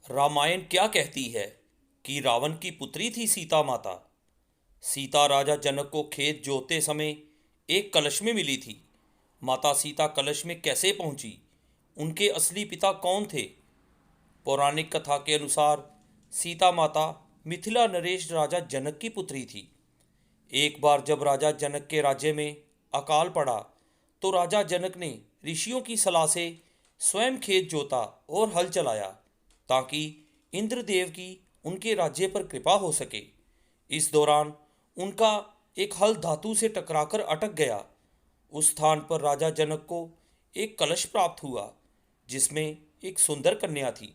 रामायण क्या कहती है कि रावण की पुत्री थी सीता माता। सीता राजा जनक को खेत जोतते समय एक कलश में मिली थी। माता सीता कलश में कैसे पहुंची? उनके असली पिता कौन थे? पौराणिक कथा के अनुसार सीता माता मिथिला नरेश राजा जनक की पुत्री थी। एक बार जब राजा जनक के राज्य में अकाल पड़ा तो राजा जनक ने ऋषियों की सलाह से स्वयं खेत जोता और हल चलाया ताकि इंद्रदेव की उनके राज्य पर कृपा हो सके। इस दौरान उनका एक हल धातु से टकराकर अटक गया। उस स्थान पर राजा जनक को एक कलश प्राप्त हुआ जिसमें एक सुंदर कन्या थी।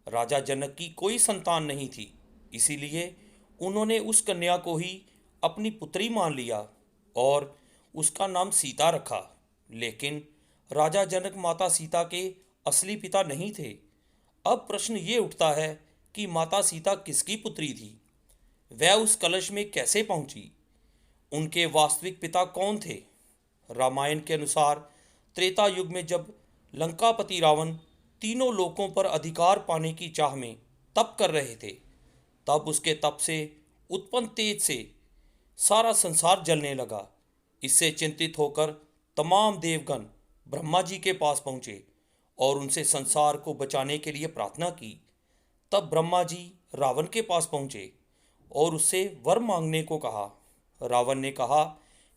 राजा जनक की कोई संतान नहीं थी, इसीलिए उन्होंने उस कन्या को ही अपनी पुत्री मान लिया और उसका नाम सीता रखा। लेकिन राजा जनक माता सीता के असली पिता नहीं थे। अब प्रश्न ये उठता है कि माता सीता किसकी पुत्री थी? वह उस कलश में कैसे पहुंची? उनके वास्तविक पिता कौन थे? रामायण के अनुसार त्रेता युग में जब लंकापति रावण तीनों लोकों पर अधिकार पाने की चाह में तप कर रहे थे, तब उसके तप से उत्पन्न तेज से सारा संसार जलने लगा। इससे चिंतित होकर तमाम देवगण ब्रह्मा जी के पास पहुंचे और उनसे संसार को बचाने के लिए प्रार्थना की। तब ब्रह्मा जी रावण के पास पहुंचे और उससे वर मांगने को कहा। रावण ने कहा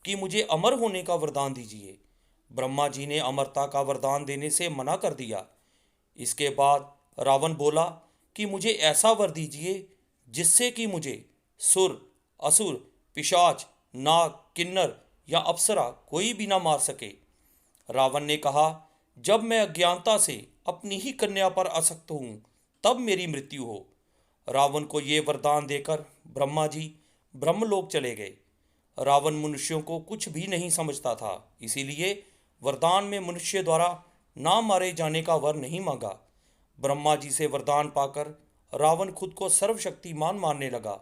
कि मुझे अमर होने का वरदान दीजिए। ब्रह्मा जी ने अमरता का वरदान देने से मना कर दिया। इसके बाद रावण बोला कि मुझे ऐसा वर दीजिए जिससे कि मुझे सुर, असुर, पिशाच, नाग, किन्नर या अप्सरा कोई भी ना मार सके। रावण ने कहा, जब मैं अज्ञानता से अपनी ही कन्या पर आसक्त हूँ तब मेरी मृत्यु हो। रावण को ये वरदान देकर ब्रह्मा जी ब्रह्मलोक चले गए। रावण मनुष्यों को कुछ भी नहीं समझता था, इसीलिए वरदान में मनुष्य द्वारा ना मारे जाने का वर नहीं मांगा। ब्रह्मा जी से वरदान पाकर रावण खुद को सर्वशक्तिमान मानने लगा।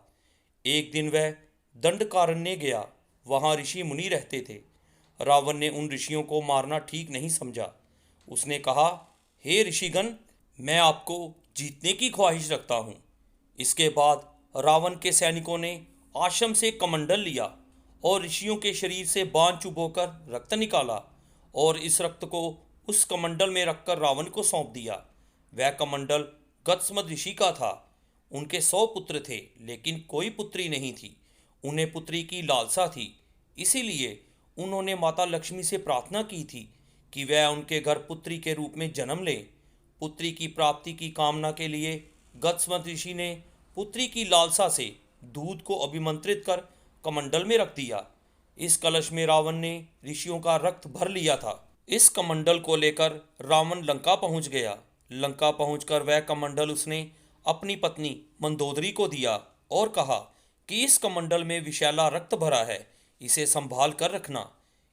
एक दिन वह दंडकारण्य गया। वहाँ ऋषि मुनि रहते थे। रावण ने उन ऋषियों को मारना ठीक नहीं समझा। उसने कहा, हे ऋषिगण, मैं आपको जीतने की ख्वाहिश रखता हूँ। इसके बाद रावण के सैनिकों ने आश्रम से कमंडल लिया और ऋषियों के शरीर से बाण चुभोकर रक्त निकाला और इस रक्त को उस कमंडल में रखकर रावण को सौंप दिया। वह कमंडल गत्समद ऋषि का था। उनके 100 पुत्र थे, लेकिन कोई पुत्री नहीं थी। उन्हें पुत्री की लालसा थी, इसीलिए उन्होंने माता लक्ष्मी से प्रार्थना की थी कि वह उनके घर पुत्री के रूप में जन्म ले। पुत्री की प्राप्ति की कामना के लिए गत्समद ऋषि ने पुत्री की लालसा से दूध को अभिमंत्रित कर कमंडल में रख दिया। इस कलश में रावण ने ऋषियों का रक्त भर लिया था। इस कमंडल को लेकर रावण लंका पहुंच गया। लंका पहुंचकर वह कमंडल उसने अपनी पत्नी मंदोदरी को दिया और कहा कि इस कमंडल में विषैला रक्त भरा है, इसे संभाल कर रखना।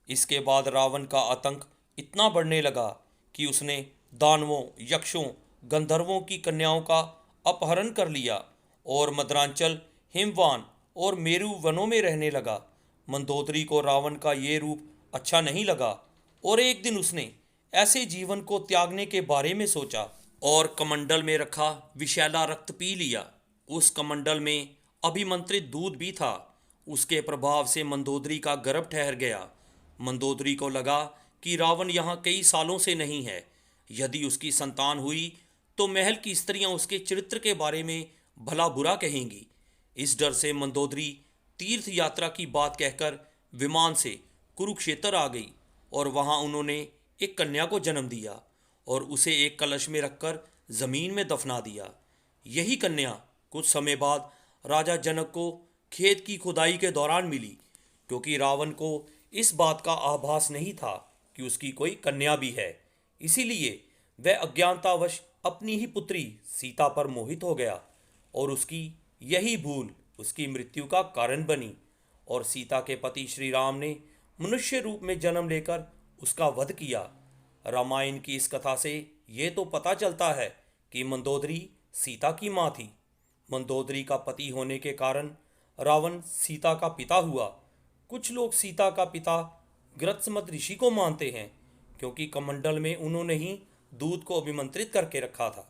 इसके बाद रावण का आतंक इतना बढ़ने लगा कि उसने दानवों, यक्षों, गंधर्वों की कन्याओं का अपहरण कर लिया और मद्रांचल, हिमवान और मेरु वनों में रहने लगा। मंदोदरी को रावण का ये रूप अच्छा नहीं लगा और एक दिन उसने ऐसे जीवन को त्यागने के बारे में सोचा और कमंडल में रखा विषैला रक्त पी लिया। उस कमंडल में अभिमंत्रित दूध भी था। उसके प्रभाव से मंदोदरी का गर्भ ठहर गया। मंदोदरी को लगा कि रावण यहाँ कई सालों से नहीं है। यदि उसकी संतान हुई तो महल की स्त्रियां उसके चरित्र के बारे में भला बुरा कहेंगी। इस डर से मंदोदरी तीर्थ यात्रा की बात कहकर विमान से कुरुक्षेत्र आ गई और वहां उन्होंने एक कन्या को जन्म दिया और उसे एक कलश में रखकर जमीन में दफना दिया। यही कन्या कुछ समय बाद राजा जनक को खेत की खुदाई के दौरान मिली, क्योंकि रावण को इस बात का आभास नहीं था कि उसकी कोई कन्या भी है। इसीलिए वह अज्ञानतावश अपनी ही पुत्री सीता पर मोहित हो गया और उसकी यही भूल उसकी मृत्यु का कारण बनी और सीता के पति श्री राम ने मनुष्य रूप में जन्म लेकर उसका वध किया। रामायण की इस कथा से ये तो पता चलता है कि मंदोदरी सीता की माँ थी। मंदोदरी का पति होने के कारण रावण सीता का पिता हुआ। कुछ लोग सीता का पिता गृत्समत ऋषि को मानते हैं, क्योंकि कमंडल में उन्होंने ही दूध को अभिमंत्रित करके रखा था।